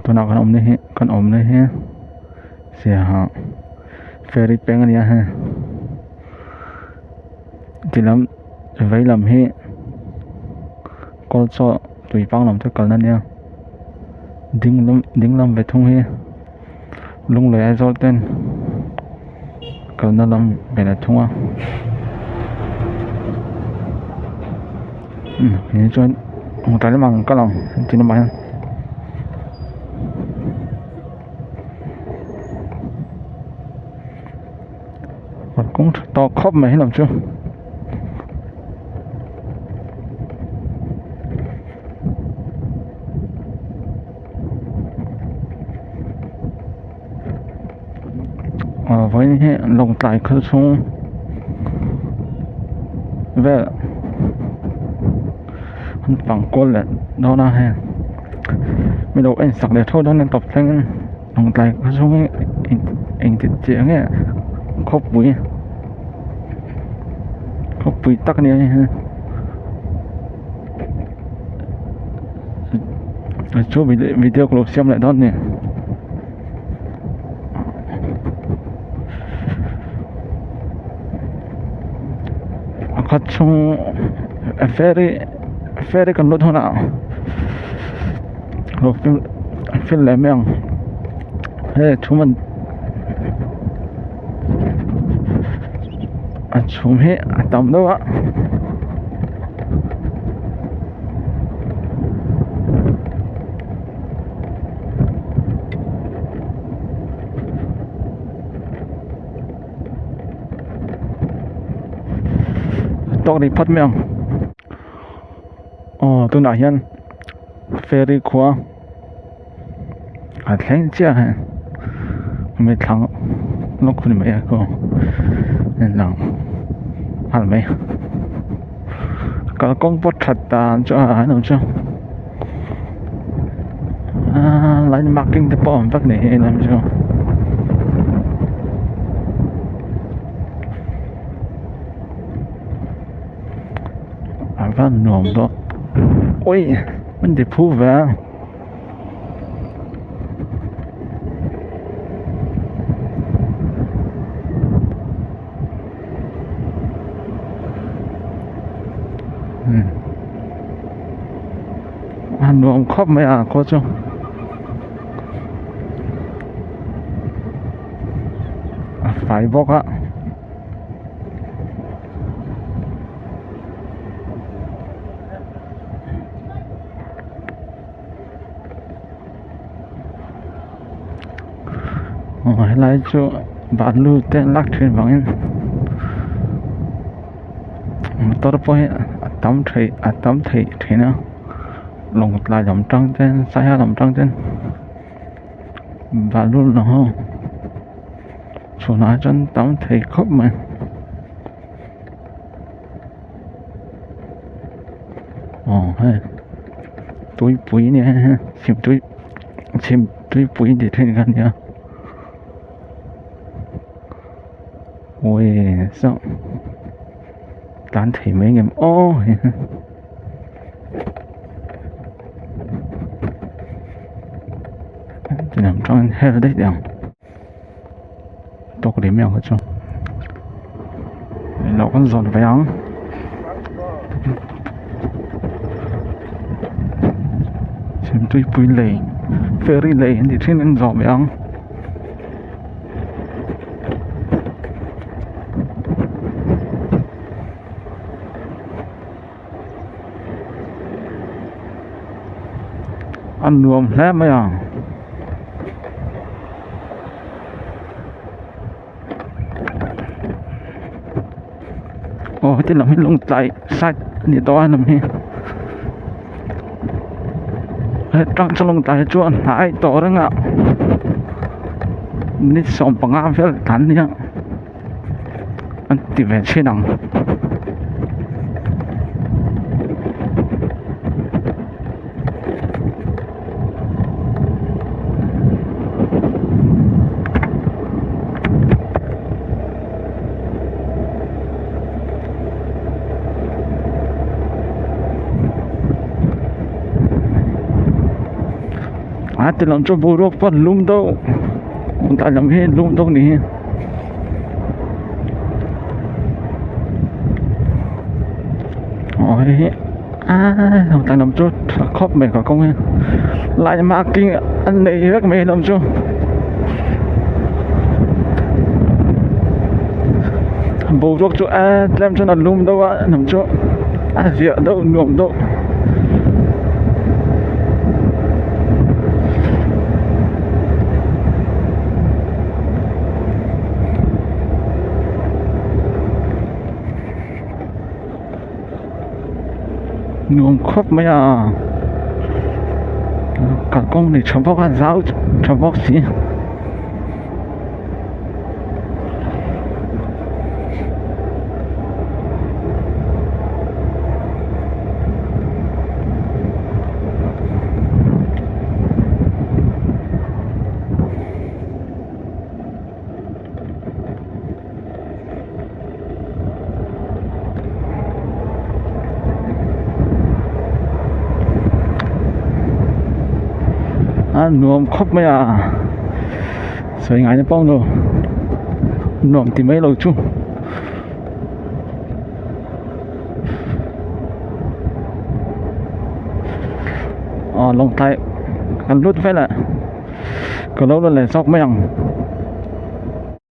ตัวนักกันอมนี่กันอมนี่เสียหาเฟรีเป็นอันนี้ฮะที่ลำไว้ลำให้ก็จะตุยปังลำทุกกันนั่นเนี่ยดิ้งลำไปทุ่งให้ลุงเลยไอ้โซเต้นกันนั่นลำไปในทุ่งอ่ะนี่จนหัวใจมันก็ลำที่นั่นไปวัดกุ้งต่อครบไหมให้ลำชั่วvới lồng tài khơi xuống về bằng quân là đó là hè mới đầu anh sạc để thôi đó nên tập thanh lồng tài khơi xuống anh thì chỉ nghe khóc bụi tắc này chỗ video của xem lại đó nè có trong ferry còn lốt hơn nào rồi phim lẻ miệng thế chúng mình chúng hết tầm đâu ạ tóc đi phát miệng tôi nói hiện ferry khoa thấy chưa hả mấy thằng nó cũng mấy cô nên là hẳn mấy có con bớt thật cho ai nào chưa lấy marketing để bỏ bắt này làm cho văn nồm đó ôi mình để phu về nồm khóc mấy có chưa phải bóc á lại cho bạn lưu tên lắc trên bằng tôi đã phải tắm thị thế nào lồng lại làm trăng trên sai ha làm trăng trên và luôn là không số nói chân tắm thị khóc mà hay túi bụi nè xem túi bụi để trên gan nhá ôi sao tán thì mấy em chỉ nằm trong hết đấy đèo tôi có điểm mèo hết chưa nó con giòn váy áo xem tôi bùi lệ ferry lệ thì trên anh giòn váy áo ăn nuông lẽ mấy thế là mấy lông tay sạch thì to lắm he trăng cho lông tay chuan hại to đó ngạ nít sòng bằng áo phết thắn nhá anh tìm về trên đằng từ lòng cho bù rô phát lung đâu tại làm hết lung đâu nè ôi tại làm cho khóc mẹ có công lại mà kinh anh này rất mê làm cho bù rô cho làm cho nó lung đâu làm cho rượu đâu nhuộm đâu nhuộm khóc mấy cả con này chấm bóc ăn rau chấm bóc gì nhuộm khóc mấy sợi ngài nó bông rồi nhuộm thì mấy lâu chung lòng tay ăn lút phải là còn lâu là sóc mấy